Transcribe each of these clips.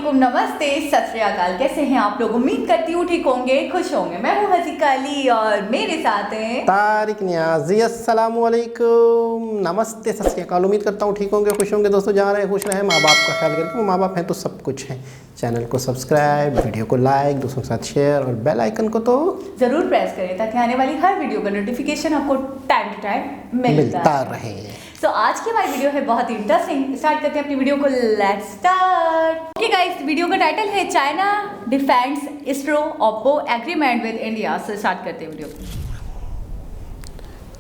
वालेकुम, नमस्ते, सत श्री अकाल। कैसे हैं आप लोग? उम्मीद करती हूँ ठीक होंगे, खुश होंगे। मैं हूँ हसीका अली और मेरे साथ हैं तारिक नियाजी। अस्सलाम वालेकुम, नमस्ते, सत श्री अकाल। उम्मीद करता हूँ ठीक होंगे, खुश होंगे। दोस्तों जहाँ रहे खुश रहे, माँ बाप का ख्याल करके। वो माँ बाप हैं तो सब कुछ है। चैनल को सब्सक्राइब, वीडियो को लाइक, दूसरों के साथ शेयर और बेल आइकन को तो जरूर प्रेस करें ताकि आने वाली हर वीडियो का नोटिफिकेशन आपको टाइम टू टाइम मिलता रहे। तो आज की हमारी वीडियो है बहुत ही इंटरेस्टिंग। स्टार्ट करते हैं अपनी वीडियो को। Let's start. Okay guys, video का टाइटल है China defence ISRO Oppo agreement with India. से स्टार्ट करते हैं वीडियो को।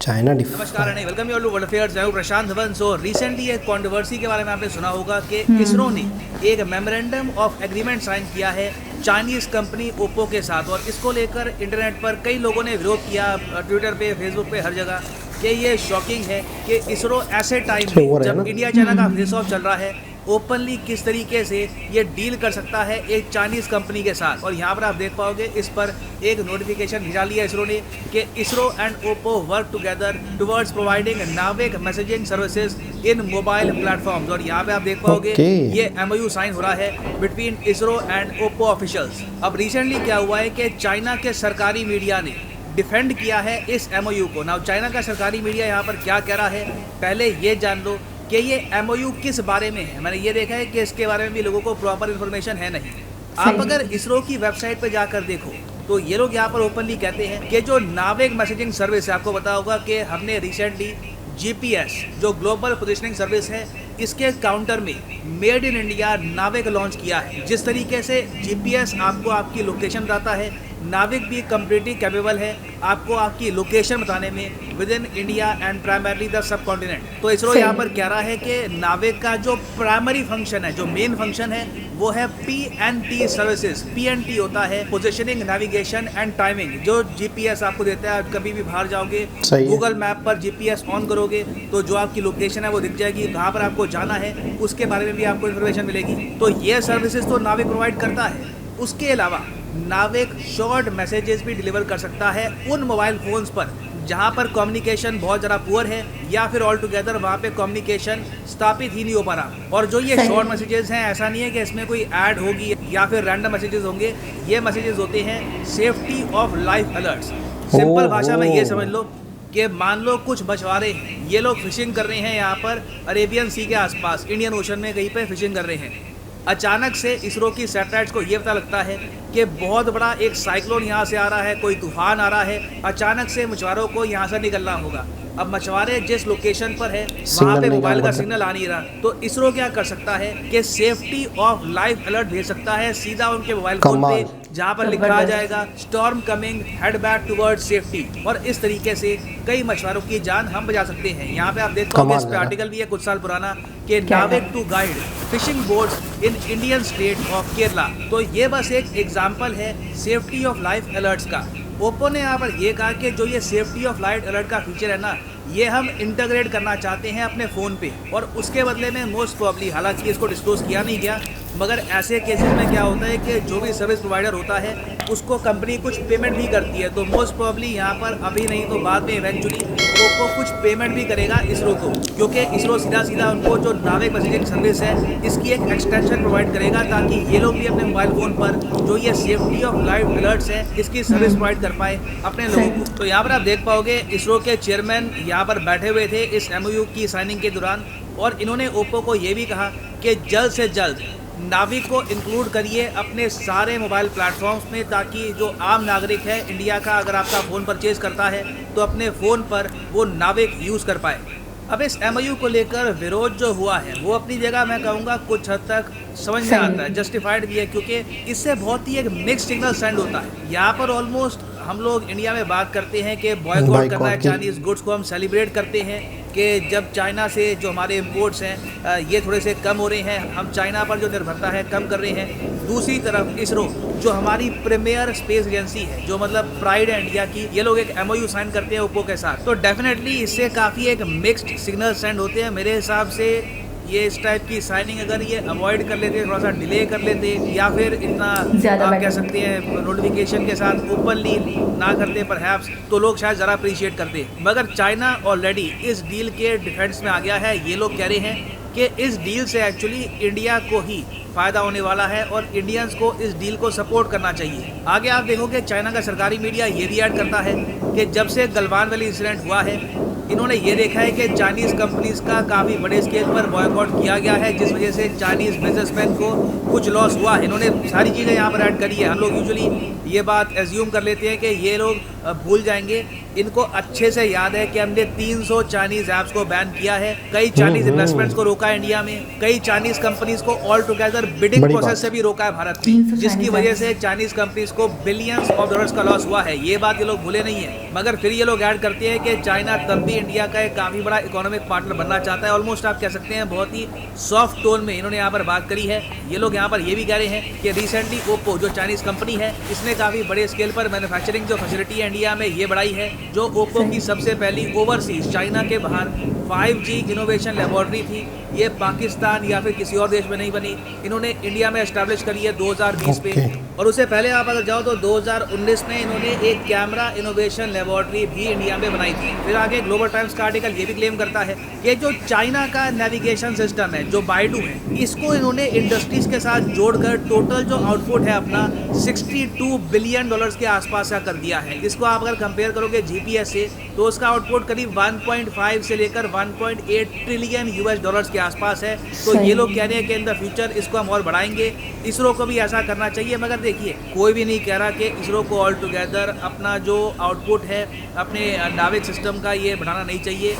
चाइना नमस्कार and welcome you to world affairs. मैं हूं प्रशांत धवन। सो रिसेंटली एक कंट्रोवर्सी के बारे में आपने सुना होगा कि इसरो ने एक मेमोरेंडम ऑफ एग्रीमेंट साइन किया है चाइनीज कंपनी ओप्पो के साथ, और इसको लेकर इंटरनेट पर कई लोगों ने विरोध किया, ट्विटर पे, फेसबुक पे, हर जगह, कि ये शॉकिंग है कि इसरो ऐसे टाइम में जब इंडिया चाइना का फेस ऑफ चल रहा है ओपनली किस तरीके से ये डील कर सकता है एक चाइनीज कंपनी के साथ। और यहाँ पर आप देख पाओगे इस पर एक नोटिफिकेशन भिजा लिया इसरो ने कि ISRO and Oppo work together towards providing NavIC messaging services in mobile platforms. और यहाँ पे आप देख पाओगे ये MOU साइन हो रहा है between ISRO and Oppo officials. अब रिसेंटली क्या हुआ है कि चाइना के सरकारी मीडिया ने डिफेंड किया है इस MOU को। नाउ चाइना का सरकारी मीडिया यहाँ पर क्या कह रहा है, पहले ये जान लो कि ये MOU किस बारे में है। मैंने ये देखा है कि इसके बारे में भी लोगों को प्रॉपर इन्फॉर्मेशन है नहीं। आप अगर इसरो की वेबसाइट पर जाकर देखो तो ये लोग यहाँ पर ओपनली कहते हैं कि जो नाविक मैसेजिंग सर्विस है, आपको पता होगा कि हमने रिसेंटली GPS जो ग्लोबल पोजिशनिंग सर्विस है इसके काउंटर में मेड इन इंडिया नाविक लॉन्च किया है। जिस तरीके से GPS आपको आपकी लोकेशन बताता है, नाविक भी कम्प्लीटली कैपेबल है आपको आपकी लोकेशन बताने में with in India and primarily the sub continent. तो इसरो यहाँ पर कह रहा है कि नाविक का जो प्राइमरी फंक्शन है, जो मेन फंक्शन है, वो है PNT सर्विसेज। PNT होता है पोजिशनिंग, नेविगेशन एंड टाइमिंग। जो GPS आपको देता है, कभी भी बाहर जाओगे गूगल मैप पर GPS ऑन करोगे तो जो आपकी लोकेशन है वो दिख जाएगी, कहाँ पर आपको जाना है उसके बारे में भी आपको इन्फॉर्मेशन मिलेगी। तो ये सर्विसेज तो नाविक प्रोवाइड करता है। उसके अलावा नाविक शॉर्ट मैसेजेस भी डिलीवर कर सकता है उन मोबाइल फोन्स पर जहां पर कम्युनिकेशन बहुत ज़्यादा पुअर है या फिर ऑल टुगेदर वहाँ पे कम्युनिकेशन स्थापित ही नहीं हो पा रहा। और जो ये शॉर्ट मैसेजेस हैं, ऐसा नहीं है कि इसमें कोई ऐड होगी या फिर रैंडम मैसेजेस होंगे। ये मैसेजेस होते हैं safety of life alerts. Simple भाषा में ये समझ लो कि मान लो कुछ मछुआरे हैं, ये लोग फिशिंग कर रहे हैं यहाँ पर अरेबियन सी के आसपास, इंडियन ओशन में कहीं पे फिशिंग कर रहे हैं। अचानक से इसरो की सैटेलाइट्स को ये पता लगता है कि बहुत बड़ा एक साइक्लोन यहाँ से आ रहा है, कोई तूफान आ रहा है, अचानक से मछुआरों को यहाँ से निकलना होगा। अब मछुआरे जिस लोकेशन पर है वहाँ पे मोबाइल का सिग्नल आ नहीं रहा, तो इसरो क्या कर सकता है कि सेफ्टी ऑफ लाइफ अलर्ट भेज सकता है सीधा उनके मोबाइल फोन पे, जहाँ पर लिखा आ जाएगा storm coming, head back toward safety. और इस तरीके से कई मछुआरों की जान हम बचा सकते हैं। यहाँ पे आप देख पाओगे, इस पे आर्टिकल भी है कुछ साल पुराना कि NavIC to guide fishing boats in Indian state of Kerala. तो ये बस एक एग्जाम्पल है सेफ्टी ऑफ लाइफ अलर्ट्स का। ओप्पो ने यहाँ पर ये कहा कि जो ये सेफ्टी ऑफ लाइफ अलर्ट का फीचर है ना, ये हम इंटीग्रेट करना चाहते हैं अपने फ़ोन पे, और उसके बदले में मोस्ट प्रॉब्ली, हालांकि इसको डिस्क्लोज किया नहीं गया, मगर ऐसे केसेस में क्या होता है कि जो भी सर्विस प्रोवाइडर होता है उसको कंपनी कुछ पेमेंट भी करती है। तो मोस्ट प्रॉब्ली यहाँ पर अभी नहीं तो बाद में इवेंचुअली ओप्पो कुछ पेमेंट भी करेगा इसरो को, क्योंकि इसरो सीधा सीधा उनको जो नाविक मैसेजिंग सर्विस है इसकी एक एक्सटेंशन प्रोवाइड करेगा ताकि ये लोग भी अपने मोबाइल फ़ोन पर जो ये सेफ्टी ऑफ लाइफ अलर्ट्स है इसकी सर्विस प्रोवाइड कर पाए अपने लोगों को। तो यहाँ पर आप देख पाओगे इसरो के चेयरमैन यहाँ पर बैठे हुए थे इस MOU की साइनिंग के दौरान, और इन्होंने ओप्पो को ये भी कहा कि जल्द से जल्द नाविक को इंक्लूड करिए अपने सारे मोबाइल प्लेटफॉर्म्स में, ताकि जो आम नागरिक है इंडिया का अगर आपका फ़ोन परचेज़ करता है तो अपने फ़ोन पर वो नाविक यूज़ कर पाए। अब इस MOU को लेकर विरोध जो हुआ है वो अपनी जगह मैं कहूँगा कुछ हद तक समझ में आता है, जस्टिफाइड भी है, क्योंकि इससे बहुत ही एक मिक्स सिग्नल सेंड होता है। यहाँ पर ऑलमोस्ट हम लोग इंडिया में बात करते हैं कि बॉयकॉट करना है चाइनीज़ गुड्स को, हम सेलिब्रेट करते हैं कि जब चाइना से जो हमारे इंपोर्ट्स हैं ये थोड़े से कम हो रहे हैं, हम चाइना पर जो निर्भरता है कम कर रहे हैं। दूसरी तरफ इसरो जो हमारी प्रीमियर स्पेस एजेंसी है, जो मतलब प्राइड है इंडिया की, ये लोग एक MOU साइन करते हैं ओप्पो के साथ, तो डेफिनेटली इससे काफ़ी एक मिक्स्ड सिग्नल सेंड होते हैं। मेरे हिसाब से ये इस टाइप की साइनिंग अगर ये अवॉइड कर लेते, थोड़ा सा डिले कर लेते, या फिर इतना आप कह सकते हैं नोटिफिकेशन के साथ ओपनली ना करते परहैप्स, तो लोग शायद ज़रा अप्रिशिएट करते। मगर चाइना ऑलरेडी इस डील के डिफेंस में आ गया है। ये लोग कह रहे हैं कि इस डील से एक्चुअली इंडिया को ही फायदा होने वाला है और इंडियंस को इस डील को सपोर्ट करना चाहिए। आगे आप देखोगे चाइना का सरकारी मीडिया ये भी ऐड करता है कि जब से गलवान वैली इंसिडेंट हुआ है, इन्होंने ये देखा है कि चाइनीज़ कंपनीज का काफ़ी बड़े स्केल पर बॉयकॉट किया गया है, जिस वजह से चाइनीज़ बिजनेसमैन को कुछ लॉस हुआ है। इन्होंने सारी चीज़ें यहाँ पर ऐड करी है। हम लोग यूजुअली ये बात एज्यूम कर लेते हैं कि ये लोग भूल जाएंगे। इनको अच्छे से याद है कि हमने 300 चाइनीज़ ऐप्स को बैन किया है, कई चाइनीज़ इन्वेस्टमेंट्स को रोका है इंडिया में, कई चाइनीज़ कंपनीज को ऑल टुगेदर बिडिंग प्रोसेस से भी रोका है भारत में, जिसकी वजह से चाइनीज़ कंपनीज को बिलियंस ऑफ डॉलर्स का लॉस हुआ है। ये बात ये लोग भूले नहीं है। मगर फिर ये लोग ऐड करते हैं कि चाइना तब भी इंडिया का एक काफ़ी बड़ा इकोनॉमिक पार्टनर बनना चाहता है। ऑलमोस्ट आप कह सकते हैं बहुत ही सॉफ्ट टोन में इन्होंने यहाँ पर बात करी है। ये लोग यहाँ पर ये भी कह रहे हैं कि रिसेंटली ओप्पो जो चाइनीज़ कंपनी है, इसने काफ़ी बड़े स्केल पर मैन्युफैक्चरिंग जो फैसिलिटी है इंडिया में ये बढ़ाई है। जो ओप्पो की सबसे पहली ओवरसीज चाइना के बाहर 5G इनोवेशन लेबोरेटरी थी, ये पाकिस्तान या फिर किसी और देश में नहीं बनी, इन्होंने इंडिया में एस्टैब्लिश करी है 2020 पे। और उससे पहले आप अगर जाओ तो 2019 में इन्होंने एक कैमरा इनोवेशन लेबोरेटरी भी इंडिया में बनाई थी। फिर आगे ग्लोबल टाइम्स का आर्टिकल ये भी क्लेम करता है कि जो चाइना का नेविगेशन सिस्टम है, जो बाइडू है, इसको इन्होंने इंडस्ट्रीज के साथ जोड़कर टोटल जो आउटपुट है अपना $62 बिलियन के आसपास का कर दिया है। इसको आप अगर कंपेयर करोगे GPS से तो उसका आउटपुट करीब 1.5 से लेकर 1.8 ट्रिलियन US के आसपास है। तो ये लोग कह रहे हैं कि इन द फ्यूचर इसको हम और बढ़ाएंगे। इसरो को भी ऐसा करना चाहिए। मगर देखिए, कोई भी नहीं कह रहा कि इसरो को ऑल टुगेदर अपना जो आउटपुट है अपने नाविक सिस्टम का ये बढ़ाना नहीं चाहिए।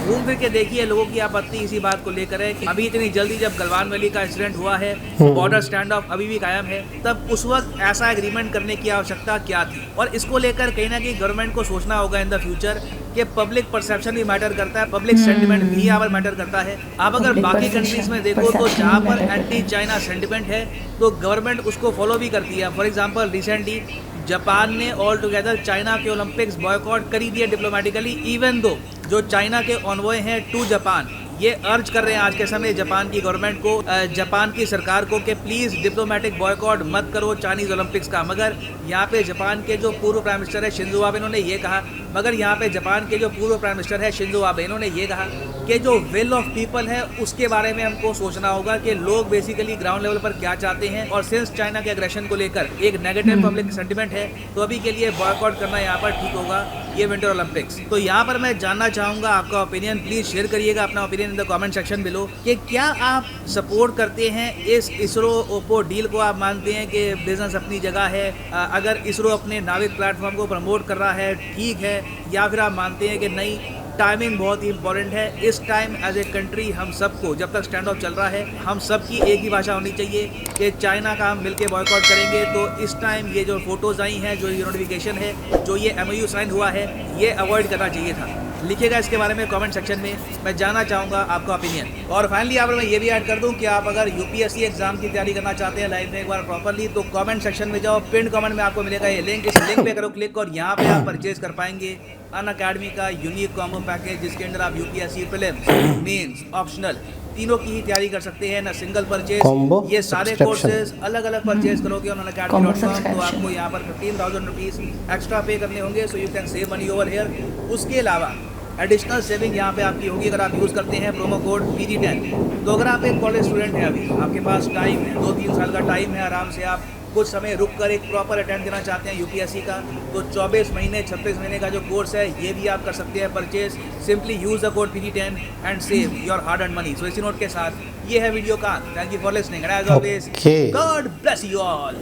घूम फिर के देखिए, लोगों की आपत्ति इसी बात को लेकर है कि अभी इतनी जल्दी जब गलवान वैली का इंसिडेंट हुआ है, बॉर्डर स्टैंड ऑफ अभी भी कायम है, तब उस वक्त ऐसा एग्रीमेंट करने की आवश्यकता क्या थी। और इसको लेकर कहीं ना कहीं गवर्नमेंट को सोचना होगा इन द फ्यूचर कि पब्लिक परसेप्शन भी मैटर करता है, पब्लिक सेंटिमेंट भी यहाँ पर मैटर करता है। आप अगर बाकी कंट्रीज में देखो तो जहाँ पर एंटी चाइना सेंटिमेंट है तो गवर्नमेंट उसको फॉलो भी करती है। फॉर एग्जाम्पल रिसेंटली जापान ने ऑल टुगेदर चाइना के ओलंपिक्स बॉयकॉट करी दिए डिप्लोमेटिकली, इवन दो जो चाइना के ऑनवॉय हैं टू जापान ये अर्ज कर रहे हैं आज के समय जापान की गवर्नमेंट को, जापान की सरकार को कि प्लीज़ डिप्लोमेटिक बॉयकॉट मत करो चाइनीज़ ओलंपिक्स का। मगर यहाँ पे जापान के जो पूर्व प्राइम मिनिस्टर है शिंजो आबे, इन्होंने ये कहा, मगर यहाँ पे जापान के जो पूर्व प्राइम मिनिस्टर है शिंजो आबे, इन्होंने ये कहा कि जो विल ऑफ पीपल है उसके बारे में हमको सोचना होगा कि लोग बेसिकली ग्राउंड लेवल पर क्या चाहते हैं। और सिंस चाइना के एग्रेशन को लेकर एक नेगेटिव पब्लिक सेंटिमेंट है तो अभी के लिए बॉयकॉट करना यहाँ पर ठीक होगा ये विंटर ओलंपिक्स। तो यहाँ पर मैं जानना चाहूँगा आपका ओपिनियन, प्लीज़ शेयर करिएगा अपना opinion in the comment section below कि क्या आप सपोर्ट करते हैं इस इसरो ओप्पो डील को। आप मानते हैं कि बिजनेस अपनी जगह है, अगर इसरो अपने नाविक प्लेटफॉर्म को प्रमोट कर रहा है ठीक है, या फिर आप मानते हैं कि नहीं टाइमिंग बहुत ही इंपॉर्टेंट है। इस टाइम एज ए कंट्री हम सबको, जब तक स्टैंड ऑफ चल रहा है, हम सबकी एक ही भाषा होनी चाहिए कि चाइना का हम मिलके बॉयकॉट करेंगे। तो इस टाइम ये जो फोटोज़ आई हैं, जो ये नोटिफिकेशन है, जो ये MOU साइन हुआ है, ये अवॉइड करना चाहिए था। लिखिएगा इसके बारे में कमेंट सेक्शन में, मैं जानना चाहूँगा आपका ओपिनियन। और फाइनली यहाँ पर मैं ये भी ऐड कर दूँ कि आप अगर UPSC एग्जाम की तैयारी करना चाहते हैं लाइफ में एक बार प्रॉपरली, तो कमेंट सेक्शन में जाओ, पिन कमेंट में आपको मिलेगा ये लिंक, इस लिंक पे करो क्लिक और यहाँ पे आप परचेज कर पाएंगे अनअकैडमी का यूनिक कॉम्बो पैकेज, जिसके अंदर आप UPSC प्रीलिम्स, मेंस, ऑप्शनल तीनों की ही तैयारी कर सकते हैं ना सिंगल परचेज। ये सारे कोर्सेज अलग अलग परचेज करोगे ऑन unacademy.com तो आपको यहाँ पर 15,000 रुपीज़ एक्स्ट्रा पे करने होंगे, so you can save money over here. उसके अलावा एडिशनल सेविंग यहाँ पे आपकी होगी अगर आप यूज़ करते हैं प्रोमो कोड PG10। तो अगर आप एक कॉलेज स्टूडेंट हैं, अभी आपके पास टाइम है, 2-3 साल का टाइम है, आराम से आप कुछ समय रुक कर एक प्रॉपर अटेम्प्ट देना चाहते हैं UPSC का, तो 24 महीने 26 महीने का जो कोर्स है ये भी आप कर सकते हैं purchase. Simply use the code PG10 and save your hard earned money. So इसी नोट के साथ ये है वीडियो का। Thank you for listening and as always God bless you all.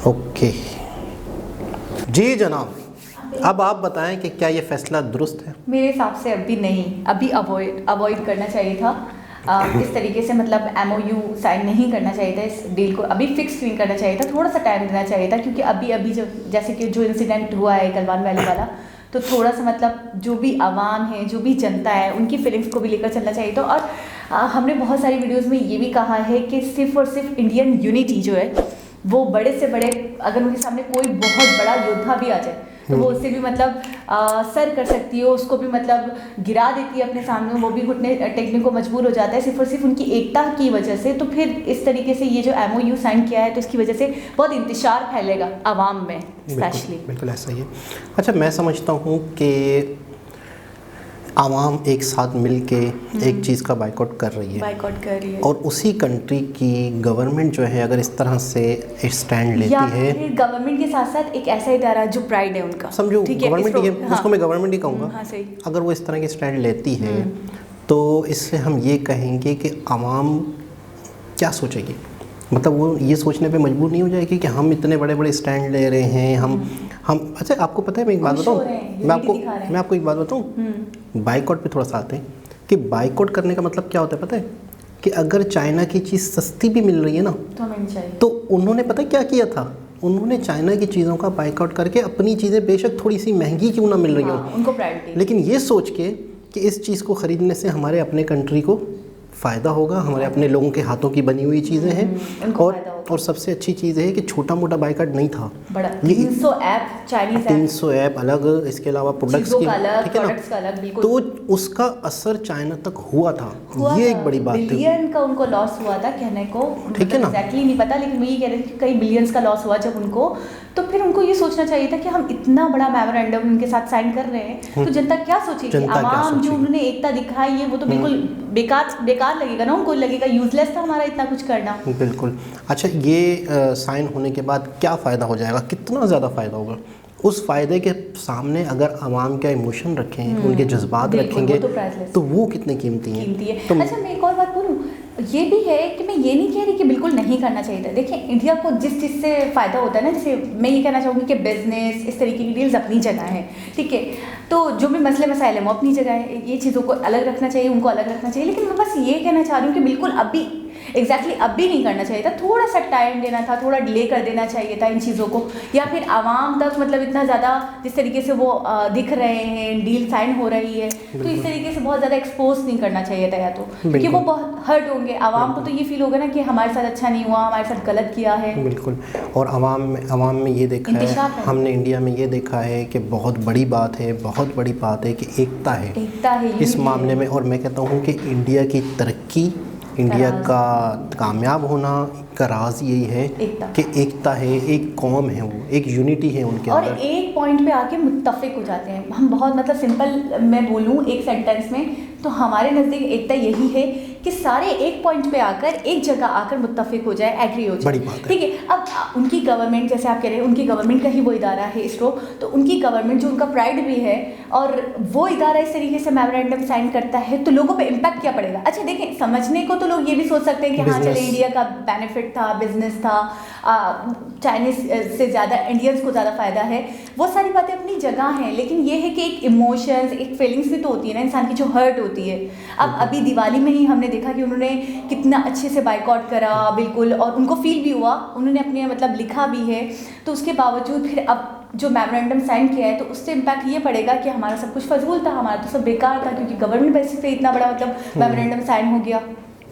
Okay जी जनाब, अब आप बताएं कि क्या ये फैसला दुरुस्त है? मेरे हिसाब से अभी नहीं, अभी अवॉइड करना चाहिए था। इस तरीके से मतलब MOU साइन नहीं करना चाहिए था, इस डील को अभी फिक्स नहीं करना चाहिए था, थोड़ा सा टाइम देना चाहिए था। क्योंकि अभी जो जैसे कि जो इंसिडेंट हुआ है गलवान वैली वाला, तो थोड़ा सा मतलब जो भी आवाम है, जो भी जनता है, उनकी फीलिंग्स को भी लेकर चलना चाहिए था। और हमने बहुत सारी वीडियोज़ में ये भी कहा है कि सिर्फ और सिर्फ इंडियन यूनिटी जो है वो बड़े से बड़े, अगर उनके सामने कोई बहुत बड़ा योद्धा भी आ जाए तो वो उससे भी मतलब सर कर सकती है, उसको भी मतलब गिरा देती है अपने सामने, वो भी घुटने टेकने को मजबूर हो जाता है सिर्फ और सिर्फ उनकी एकता की वजह से। तो फिर इस तरीके से ये जो MOU साइन किया है तो इसकी वजह से बहुत इंतशार फैलेगा आवाम में स्पेशली। बिल्कुल ऐसा ही है। अच्छा, मैं समझता हूँ कि आवाम एक साथ मिलके एक चीज़ का बाइकआउट कर रही है, बाइकआउट कर रही है, और उसी कंट्री की गवर्नमेंट जो है अगर इस तरह से स्टैंड लेती या है, फिर गवर्नमेंट के साथ साथ एक ऐसा इदारा जो प्राइड है उनका, समझो ठीक है, गवर्नमेंट ही है, हाँ, उसको मैं गवर्नमेंट ही कहूँगा। हाँ सही। अगर वो इस तरह के स्टैंड लेती है तो इससे हम ये कहेंगे कि आवाम क्या सोचेगी, मतलब वो ये सोचने पे मजबूर नहीं हो जाएगी कि हम इतने बड़े बड़े स्टैंड ले रहे हैं, हम अच्छा आपको पता है, मैं एक बात बताऊँ, मैं आपको एक बात बताऊँ, बाइकआउट पे थोड़ा सा आते हैं कि बाइकआउट करने का मतलब क्या होता है पता है, कि अगर चाइना की चीज़ सस्ती भी मिल रही है ना तो हमें चाहिए, तो उन्होंने पता है क्या किया था, उन्होंने चाइना की चीज़ों का बाइकआउट करके अपनी चीज़ें बेशक थोड़ी सी महंगी क्यों ना मिल रही हो, उनको प्रायोरिटी, लेकिन ये सोच के कि इस चीज़ को ख़रीदने से हमारे अपने कंट्री को फ़ायदा होगा, हमारे अपने लोगों के हाथों की बनी हुई चीज़ें हैं, और सबसे अच्छी चीज़ है कि छोटा मोटा बाइकआउट नहीं था, बड़ा 300 ऐप, चाइनीज़ 300 ऐप अलग, इसके अलावा प्रोडक्ट्स की, ठीक है ना, तो उसका असर चाइना तक हुआ था, ये एक बड़ी बात थी। बिलियन का उनको लॉस हुआ था कहने को, ठीक है ना, एग्जैक्टली नहीं पता, लेकिन मैं ये कह रही थी कि कई बिलियंस का लॉस हुआ जब उनको, तो फिर उनको ये सोचना चाहिए था कि हम इतना बड़ा मेमोरेंडम उनके साथ साइन कर रहे हैं, तो जनता क्या सोचेगी, आवाम जो उन्होंने एकता दिखाई है वो तो बिल्कुल बेकार लगेगा ना, उनको लगेगा यूजलेस था हमारा इतना कुछ करना। बिल्कुल। अच्छा, ये साइन होने के बाद क्या फ़ायदा हो जाएगा, कितना ज़्यादा फ़ायदा होगा, उस फ़ायदे के सामने अगर आवाम का इमोशन रखें, उनके जज्बात रखेंगे, तो वो कितने कीमती हैं। तो अच्छा मैं एक और बात बोलूँ, ये भी है कि मैं ये नहीं कह रही कि बिल्कुल नहीं करना चाहिए था। देखिए इंडिया को जिस चीज़ से फ़ायदा होता है ना, जैसे मैं ये कहना चाहूँगी कि बिज़नेस, इस तरीके की डील्स अपनी जगह है, ठीक है, तो जो भी मसले मसाइल हैं वो अपनी जगह है, ये चीज़ों को अलग रखना चाहिए, उनको अलग रखना चाहिए, लेकिन मैं बस ये कहना चाह रही हूँ कि बिल्कुल अभी एग्जैक्टली अब भी नहीं करना चाहिए था, थोड़ा सा टाइम देना था, थोड़ा डिले कर देना चाहिए था इन चीज़ों को, या फिर आवाम तक मतलब इतना ज़्यादा जिस तरीके से वो दिख रहे हैं, डील साइन हो रही है, तो इस तरीके से बहुत ज़्यादा एक्सपोज नहीं करना चाहिए था, या तो क्योंकि वो बहुत हर्ट होंगे, आवाम को तो ये फील होगा ना कि हमारे साथ अच्छा नहीं हुआ, हमारे साथ गलत किया है। बिल्कुल। और आवाम में ये देखा है, हमने इंडिया में ये देखा है कि बहुत बड़ी बात है, बहुत बड़ी बात है कि एकता है इस मामले में, और मैं कहता हूँ कि इंडिया की तरक्की, इंडिया का कामयाब होना का राज यही है कि एकता है, एक कौम है, वो एक यूनिटी है उनके अंदर, और एक पॉइंट पे आके मुत्तफिक हो जाते हैं हम। बहुत मतलब सिंपल मैं बोलूँ एक सेंटेंस में, तो हमारे नज़दीक एकता यही है कि सारे एक पॉइंट पे आकर एक जगह आकर मुत्तफिक हो जाए, एग्री हो जाए, ठीक है। अब उनकी गवर्नमेंट, जैसे आप कह रहे हैं उनकी गवर्नमेंट का ही वो इदारा है इसरो, तो उनकी गवर्नमेंट जो उनका प्राइड भी है, और वो इदारा इस तरीके से मेमोरेंडम साइन करता है, तो लोगों पे इम्पैक्ट क्या पड़ेगा। अच्छा देखिए, समझने को तो लोग ये भी सोच सकते हैं कि हाँ चले इंडिया का बेनिफिट था, बिजनेस था, चाइनीज़ से ज़्यादा इंडियंस को ज़्यादा फ़ायदा है, वो सारी बातें अपनी जगह हैं, लेकिन ये है कि एक इमोशंस, एक फीलिंग्स भी तो होती है ना इंसान की, जो हर्ट होती है। अब अभी दिवाली में ही हमने देखा कि उन्होंने कितना अच्छे से बाइकआउट करा, बिल्कुल, और उनको फील भी हुआ, उन्होंने अपने मतलब लिखा भी है, तो उसके बावजूद फिर अब जो मेमोरेंडम साइन किया है, तो उससे इम्पैक्ट ये पड़ेगा कि हमारा सब कुछ फजूल था, हमारा तो सब बेकार था, क्योंकि गवर्नमेंट बेसिस पे इतना बड़ा मतलब मेमोरेंडम साइन हो गया।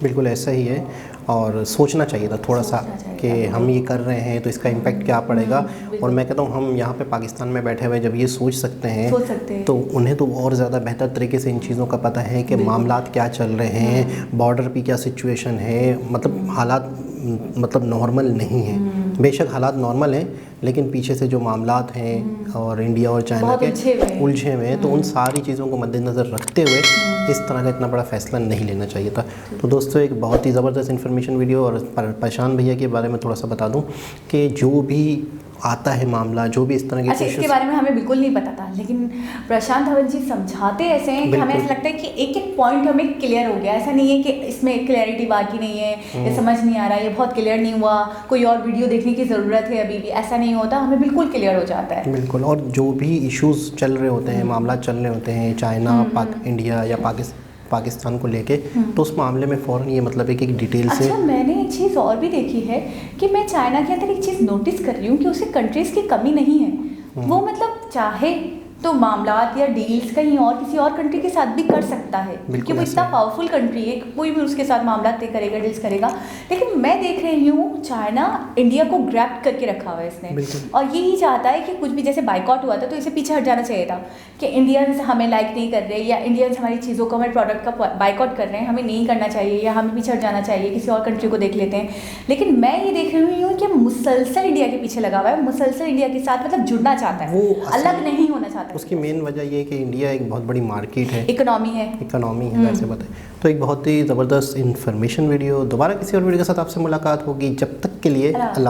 बिल्कुल ऐसा ही है, और सोचना चाहिए था थोड़ा सा कि हम ये कर रहे हैं तो इसका इम्पैक्ट क्या पड़ेगा। और मैं कहता हूँ हम यहाँ पे पाकिस्तान में बैठे हुए जब ये सोच सकते हैं तो उन्हें तो और ज़्यादा बेहतर तरीके से इन चीज़ों का पता है कि मामलात क्या चल रहे हैं, बॉर्डर पे क्या सिचुएशन है, मतलब हालात मतलब नॉर्मल नहीं है, बेशक हालात नॉर्मल हैं, लेकिन पीछे से जो मामलात हैं और इंडिया और चाइना के उलझे हुए हैं, तो उन सारी चीज़ों को मद्देनज़र रखते हुए इस तरह का इतना बड़ा फ़ैसला नहीं लेना चाहिए था। तो दोस्तों एक बहुत ही ज़बरदस्त इन्फॉर्मेशन वीडियो, और प्रशांत भैया के बारे में थोड़ा सा बता दूं कि जो भी आता है मामला, जो भी इस तरह के इसके बारे में हमें बिल्कुल नहीं पता था, लेकिन प्रशांत धवन जी समझाते ऐसे हैं कि हमें ऐसा लगता है कि एक एक पॉइंट हमें क्लियर हो गया। ऐसा नहीं है कि इसमें क्लैरिटी बाकी नहीं है, ये समझ नहीं आ रहा, ये बहुत क्लियर नहीं हुआ, कोई और वीडियो देखने की ज़रूरत है अभी भी, ऐसा नहीं होता, हमें बिल्कुल क्लियर हो जाता है। बिल्कुल। और जो भी इश्यूज़ चल रहे होते हैं, मामला चल रहे होते हैं चाइना, इंडिया या पाकिस्तान को लेके, तो उस मामले में फ़ौरन ये मतलब है कि डिटेल से। अच्छा मैंने एक चीज़ और भी देखी है कि मैं चाइना के अंदर एक चीज़ नोटिस कर रही हूँ कि उसे कंट्रीज़ की कमी नहीं है, वो मतलब चाहे तो मामलात या डील्स कहीं और किसी और कंट्री के साथ भी कर सकता है, क्योंकि वो इतना पावरफुल कंट्री है, कोई भी उसके साथ मामला तय करेगा, डील्स करेगा। लेकिन मैं देख रही हूँ चाइना इंडिया को ग्रैब करके रखा हुआ है इसने, और यही चाहता है कि कुछ भी, जैसे बाइकआउट हुआ था तो इसे पीछे हट जाना चाहिए था कि इंडियंस हमें लाइक नहीं कर रहे, या इंडियंस हमारी चीज़ों को, हमारे प्रोडक्ट का बाइकआउट कर रहे हैं, हमें नहीं करना चाहिए, या हमें पीछे हट जाना चाहिए, किसी और कंट्री को देख लेते हैं। लेकिन मैं ये देख रही हूँ कि मुसलसल इंडिया के पीछे लगा हुआ है, मुसलसल इंडिया के साथ मतलब जुड़ना चाहता है, अलग नहीं होना चाहता उसकी मेन वजह ये है कि इंडिया एक बहुत बड़ी मार्केट है, इकोनॉमी है, वैसे बताएं तो एक बहुत ही ज़बरदस्त इन्फॉर्मेशन वीडियो। दोबारा किसी और वीडियो के साथ आपसे मुलाकात होगी, जब तक के लिए अल्लाह।